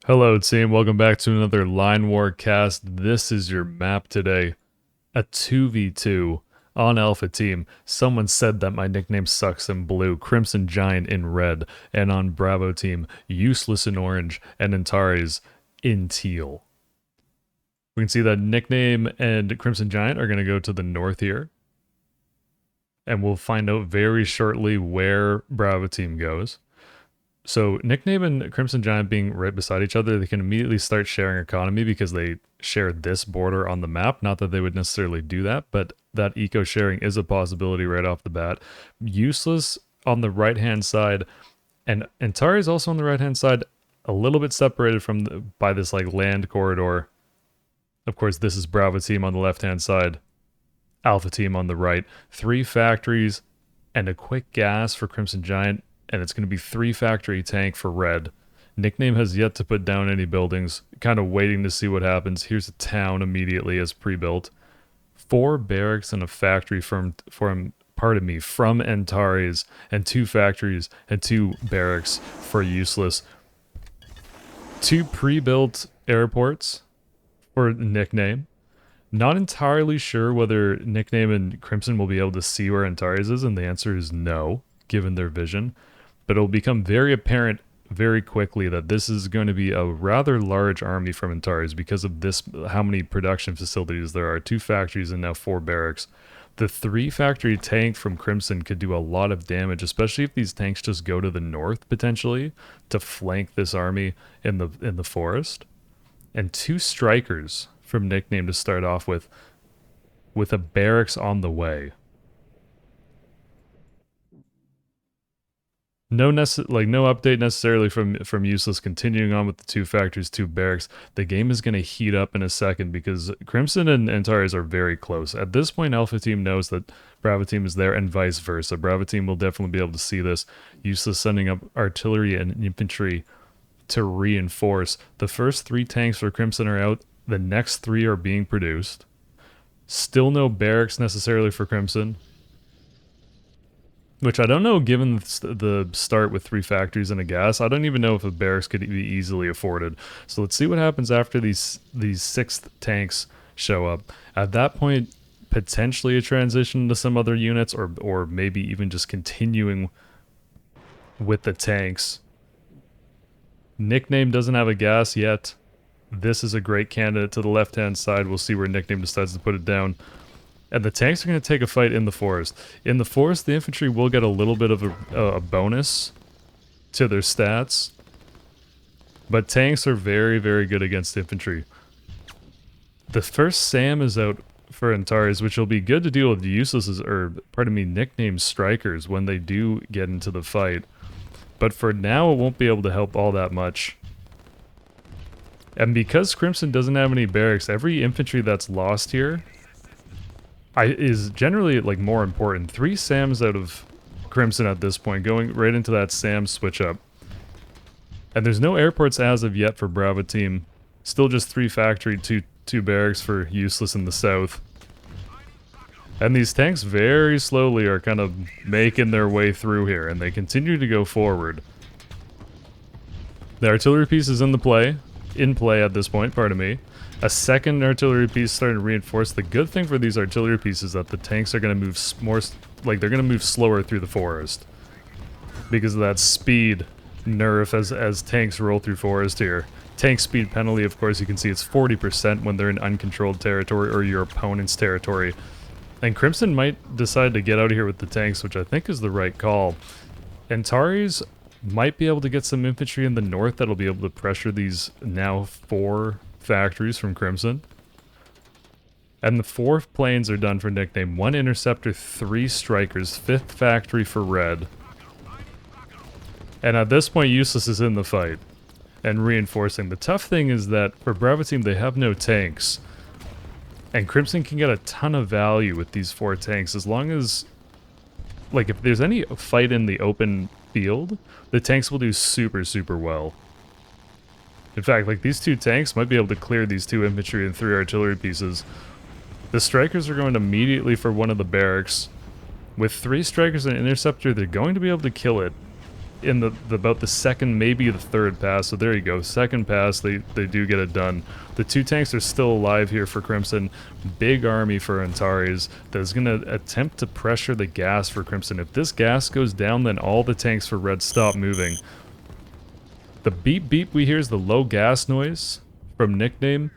Hello team, welcome back to another Line War cast. This is your map today. A 2v2 on Alpha Team. Someone said that my nickname sucks in blue, Crimson Giant in red, and on Bravo Team, Useless in orange, and Antares in teal. We can see that nickname and Crimson Giant are going to go to the north here. And we'll find out very shortly where Bravo Team goes. So Nickname and Crimson Giant being right beside each other, they can immediately start sharing economy because they share this border on the map. Not that they would necessarily do that, but that eco sharing is a possibility right off the bat. Useless on the right hand side, and Antari is also on the right hand side, a little bit separated from by this like land corridor. Of course, this is Bravo Team on the left hand side, Alpha Team on the right. 3 factories and a quick gas for Crimson Giant. And it's going to be 3 factory tank for red. Nickname has yet to put down any buildings. Kind of waiting to see what happens. Here's a town immediately as pre-built. 4 barracks and a factory from Antares, and 2 factories and 2 barracks for Useless. 2 pre-built airports for Nickname. Not entirely sure whether Nickname and Crimson will be able to see where Antares is, and the answer is no, given their vision. But it'll become very apparent very quickly that this is going to be a rather large army from Antares because of this, how many production facilities there are. 2 factories and now 4 barracks. The 3 factory tank from Crimson could do a lot of damage, especially if these tanks just go to the north potentially to flank this army in the forest. And 2 strikers from Nickname to start off with a barracks on the way. No update necessarily from Useless. Continuing on with the 2 factories, 2 barracks. The game is going to heat up in a second because Crimson and Antares are very close. At this point, Alpha Team knows that Bravo Team is there and vice versa. Bravo Team will definitely be able to see this. Useless sending up artillery and infantry to reinforce. The first 3 tanks for Crimson are out. The next 3 are being produced. Still no barracks necessarily for Crimson. Which I don't know, given the start with 3 factories and a gas. I don't even know if a barracks could be easily afforded. So let's see what happens after these 6th tanks show up. At that point, potentially a transition to some other units, or maybe even just continuing with the tanks. Nickname doesn't have a gas yet. This is a great candidate to the left-hand side. We'll see where Nickname decides to put it down. And the tanks are going to take a fight in the forest. In the forest, the infantry will get a little bit of a bonus to their stats. But tanks are very, very good against infantry. The first SAM is out for Antares, which will be good to deal with Nickname strikers when they do get into the fight. But for now, it won't be able to help all that much. And because Crimson doesn't have any barracks, every infantry that's lost here is generally like more important. 3 SAMs out of Crimson at this point, going right into that SAM switch up. And there's no airports as of yet for Bravo Team. Still just 3 factory, 2 barracks for Useless in the south. And these tanks very slowly are kind of making their way through here, and they continue to go forward. The artillery piece is in play at this point, pardon me. A second artillery piece starting to reinforce. The good thing for these artillery pieces is that the tanks are going to move they're going to move slower through the forest. Because of that speed nerf as tanks roll through forest here. Tank speed penalty, of course, you can see it's 40% when they're in uncontrolled territory or your opponent's territory. And Crimson might decide to get out of here with the tanks, which I think is the right call. Antares might be able to get some infantry in the north that'll be able to pressure these now 4 factories from Crimson. And the 4 planes are done for Nickname. 1 interceptor, 3 strikers, 5th factory for red. And at this point, Useless is in the fight and reinforcing. The tough thing is that for Bravo Team, they have no tanks. And Crimson can get a ton of value with these 4 tanks as long as, like, if there's any fight in the open field, the tanks will do super, super well. In fact, like, these 2 tanks might be able to clear these 2 infantry and 3 artillery pieces. The strikers are going immediately for one of the barracks. With 3 strikers and an interceptor, they're going to be able to kill it. in the about the second, maybe the third pass. So there you go, second pass, they do get it done. The 2 tanks are still alive here for Crimson. Big army for Antares that's going to attempt to pressure the gas for Crimson. If this gas goes down, then all the tanks for Red stop moving. The beep beep we hear is the low gas noise from Nickname.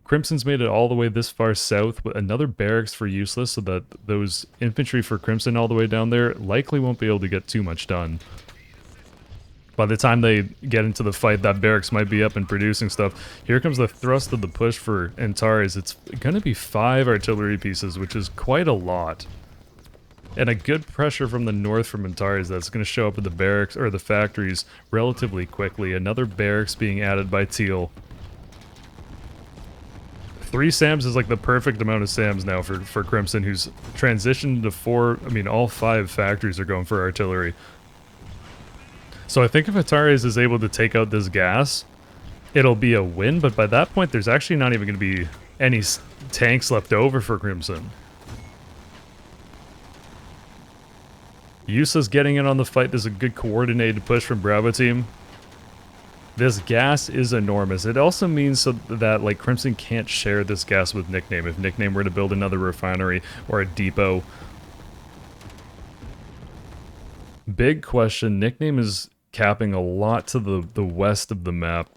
Crimson's made it all the way this far south with another barracks for Useless, so that those infantry for Crimson all the way down there likely won't be able to get too much done. By the time they get into the fight, that barracks might be up and producing stuff. Here comes the thrust of the push for Antares. It's going to be 5 artillery pieces, which is quite a lot. And a good pressure from the north from Antares that's going to show up at the barracks, or the factories, relatively quickly. Another barracks being added by Teal. 3 SAMs is like the perfect amount of SAMs now for Crimson, who's transitioned to 4, I mean all 5 factories are going for artillery. So I think if Antares is able to take out this gas, it'll be a win, but by that point there's actually not even going to be any tanks left over for Crimson. Useless getting in on the fight. There's a good coordinated push from Bravo team. This gas is enormous. It also means so that like Crimson can't share this gas with Nickname. If Nickname were to build another refinery or a depot. Big question. Nickname is capping a lot to the west of the map.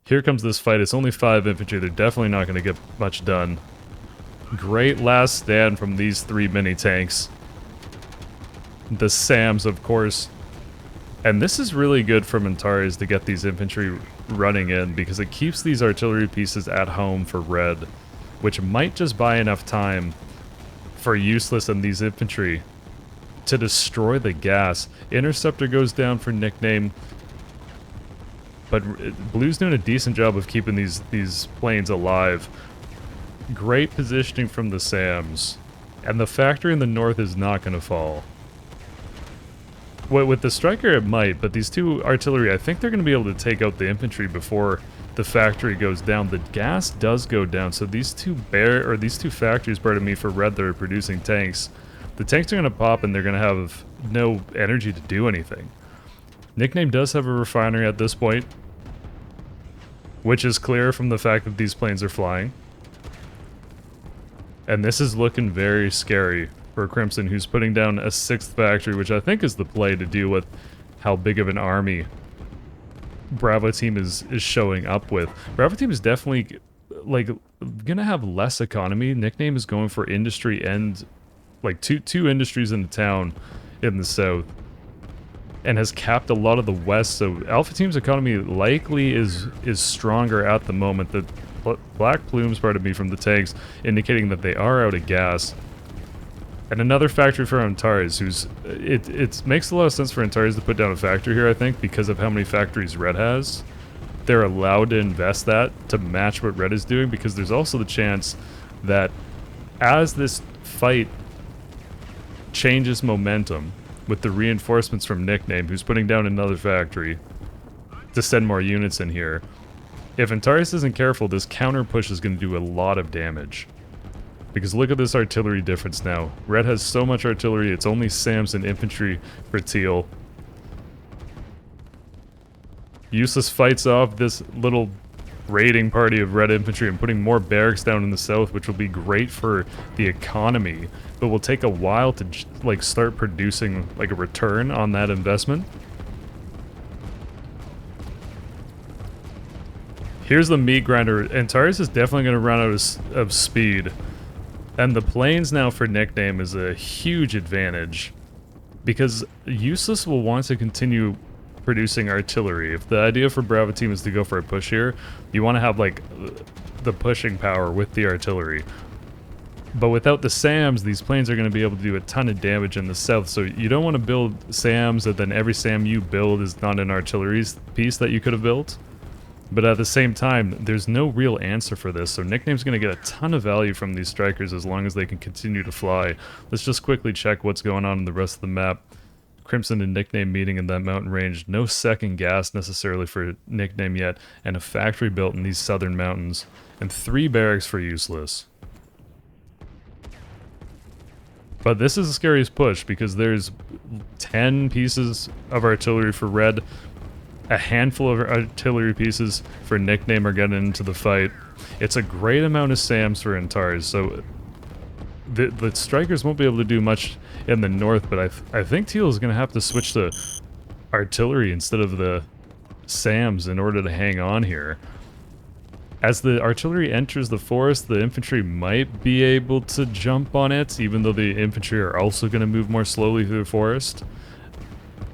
Here comes this fight. It's only 5 infantry. They're definitely not going to get much done. Great last stand from these 3 mini tanks. The SAMs, of course. And this is really good from Antares to get these infantry running in, because it keeps these artillery pieces at home for Red, which might just buy enough time for Useless and these infantry to destroy the gas. Interceptor goes down for Nickname, but Blue's doing a decent job of keeping these planes alive. Great positioning from the SAMs, and the factory in the north is not going to fall. With the Striker it might, but these 2 artillery, I think they're going to be able to take out the infantry before the factory goes down. The gas does go down, so these 2 factories, pardon me, for Red that are producing tanks, the tanks are going to pop and they're going to have no energy to do anything. Nickname does have a refinery at this point, which is clear from the fact that these planes are flying. And this is looking very scary for Crimson, who's putting down a 6th factory, which I think is the play to deal with how big of an army Bravo team is showing up with. Bravo team is definitely like gonna have less economy. Nickname is going for industry and like two industries in the town in the south, and has capped a lot of the west. So Alpha team's economy likely is stronger at the moment. The black plumes, pardon me, from the tanks indicating that they are out of gas. And another factory for Antares, who's... It makes a lot of sense for Antares to put down a factory here, I think, because of how many factories Red has. They're allowed to invest that to match what Red is doing, because there's also the chance that as this fight changes momentum with the reinforcements from Nickname, who's putting down another factory to send more units in here, if Antares isn't careful, this counter push is going to do a lot of damage. Because look at this artillery difference now. Red has so much artillery, it's only SAMs and infantry for Teal. Useless fights off this little raiding party of Red infantry and putting more barracks down in the south, which will be great for the economy, but will take a while to like start producing like a return on that investment. Here's the meat grinder. Antares is definitely going to run out of speed. And the planes now for Nickname is a huge advantage, because Useless will want to continue producing artillery. If the idea for Bravo team is to go for a push here, you want to have like the pushing power with the artillery. But without the SAMs, these planes are going to be able to do a ton of damage in the south, so you don't want to build SAMs and then every SAM you build is not an artillery piece that you could have built. But at the same time, there's no real answer for this, so Nickname's going to get a ton of value from these strikers as long as they can continue to fly. Let's just quickly check what's going on in the rest of the map. Crimson and Nickname meeting in that mountain range. No second gas necessarily for Nickname yet, and a factory built in these southern mountains. And 3 barracks for Useless. But this is the scariest push because there's 10 pieces of artillery for red. A handful of artillery pieces for Nickname are getting into the fight. It's a great amount of SAMs for Antares, so the strikers won't be able to do much in the north, but I think Teal is going to have to switch to artillery instead of the SAMs in order to hang on here. As the artillery enters the forest, the infantry might be able to jump on it, even though the infantry are also going to move more slowly through the forest.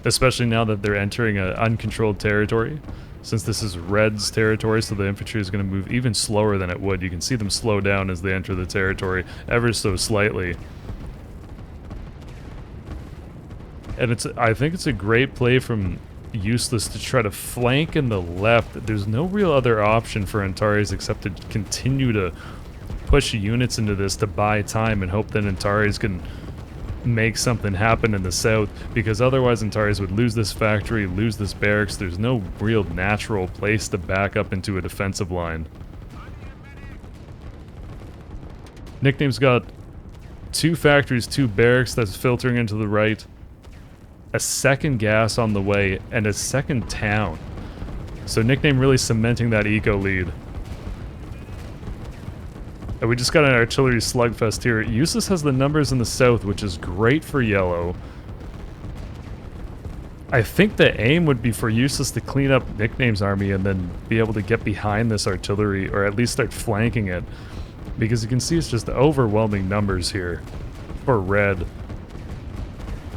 Especially now that they're entering an uncontrolled territory. Since this is Red's territory, so the infantry is going to move even slower than it would. You can see them slow down as they enter the territory, ever so slightly. And I think it's a great play from Useless to try to flank in the left. There's no real other option for Antares except to continue to push units into this to buy time and hope that Antares can make something happen in the south, because otherwise Antares would lose this factory, lose this barracks. There's no real natural place to back up into a defensive line. Nickname's got 2 factories, 2 barracks that's filtering into the right, a second gas on the way, and a second town. So Nickname really cementing that eco lead. And we just got an artillery slugfest here. Useless has the numbers in the south, which is great for yellow. I think the aim would be for Useless to clean up Nickname's army and then be able to get behind this artillery, or at least start flanking it. Because you can see it's just overwhelming numbers here for red.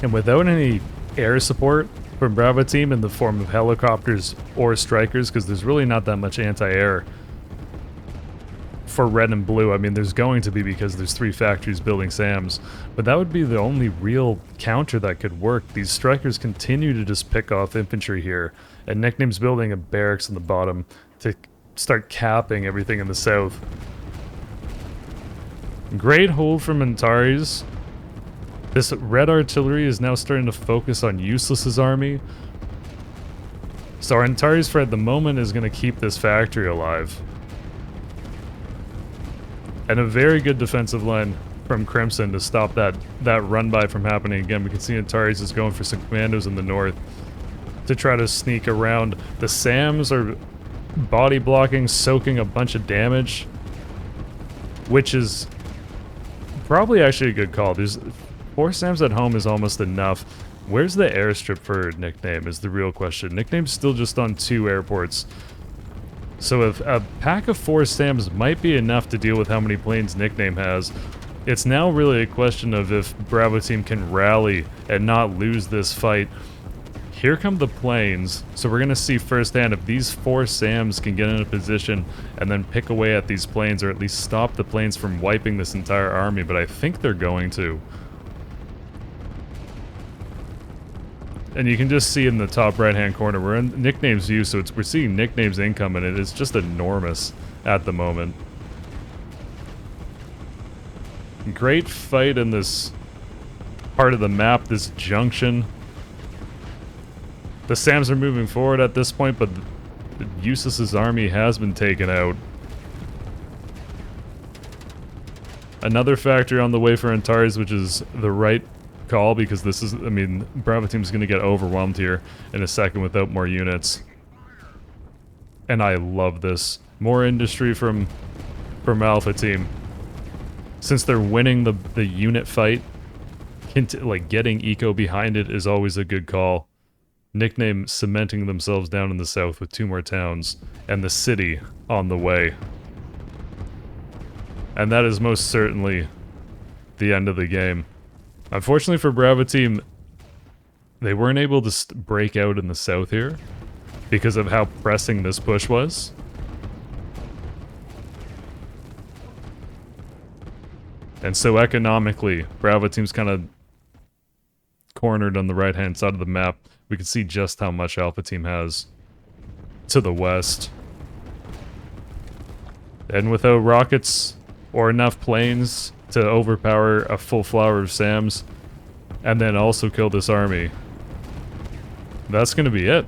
And without any air support from Bravo team in the form of helicopters or strikers, because there's really not that much anti-air for red and blue. I mean, there's going to be because there's 3 factories building SAMs, but that would be the only real counter that could work. These strikers continue to just pick off infantry here, and Nickname's building a barracks in the bottom to start capping everything in the south. Great hold from Antares. This red artillery is now starting to focus on Useless's army. So our Antares for at the moment is going to keep this factory alive. And a very good defensive line from Crimson to stop that run-by from happening again. We can see Antares is going for some commandos in the north to try to sneak around. The SAMs are body blocking, soaking a bunch of damage, which is probably actually a good call. There's 4 SAMs at home is almost enough. Where's the airstrip for Nickname is the real question. Nickname's still just on 2 airports. So if a pack of 4 SAMs might be enough to deal with how many planes Nickname has, it's now really a question of if Bravo team can rally and not lose this fight. Here come the planes, so we're going to see firsthand if these 4 SAMs can get in a position and then pick away at these planes, or at least stop the planes from wiping this entire army, but I think they're going to. And you can just see in the top right-hand corner, we're in Nickname's view, so we're seeing Nickname's income, and it is just enormous at the moment. Great fight in this part of the map, this junction. The SAMs are moving forward at this point, but Useless's army has been taken out. Another factory on the way for Antares, which is the right call, because this is, I mean, Bravo team's going to get overwhelmed here in a second without more units. And I love this. More industry from Alpha team. Since they're winning the unit fight, like getting eco behind it is always a good call. Nickname cementing themselves down in the south with 2 more towns, and the city on the way. And that is most certainly the end of the game. Unfortunately for Bravo team, they weren't able to break out in the south here because of how pressing this push was. And so economically, Bravo team's kind of cornered on the right-hand side of the map. We can see just how much Alpha team has to the west. And without rockets or enough planes to overpower a full flower of SAMs, and then also kill this army, that's gonna be it.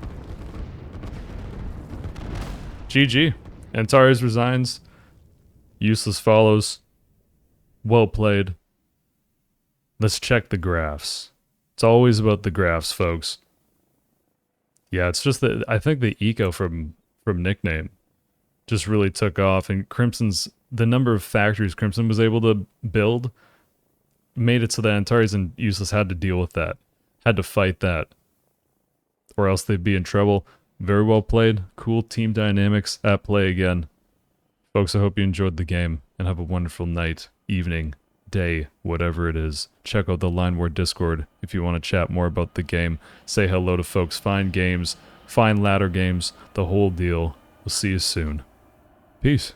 GG. Antares resigns. Useless follows. Well played. Let's check the graphs. It's always about the graphs, folks. Yeah, it's just that I think the eco from Nickname just really took off, and Crimson's the number of factories Crimson was able to build made it so that Antares and Useless had to deal with that, had to fight that, or else they'd be in trouble. Very well played. Cool team dynamics at play again. Folks, I hope you enjoyed the game, and have a wonderful night, evening, day, whatever it is. Check out the Line War Discord if you want to chat more about the game. Say hello to folks, find games, find ladder games, the whole deal. We'll see you soon. Peace.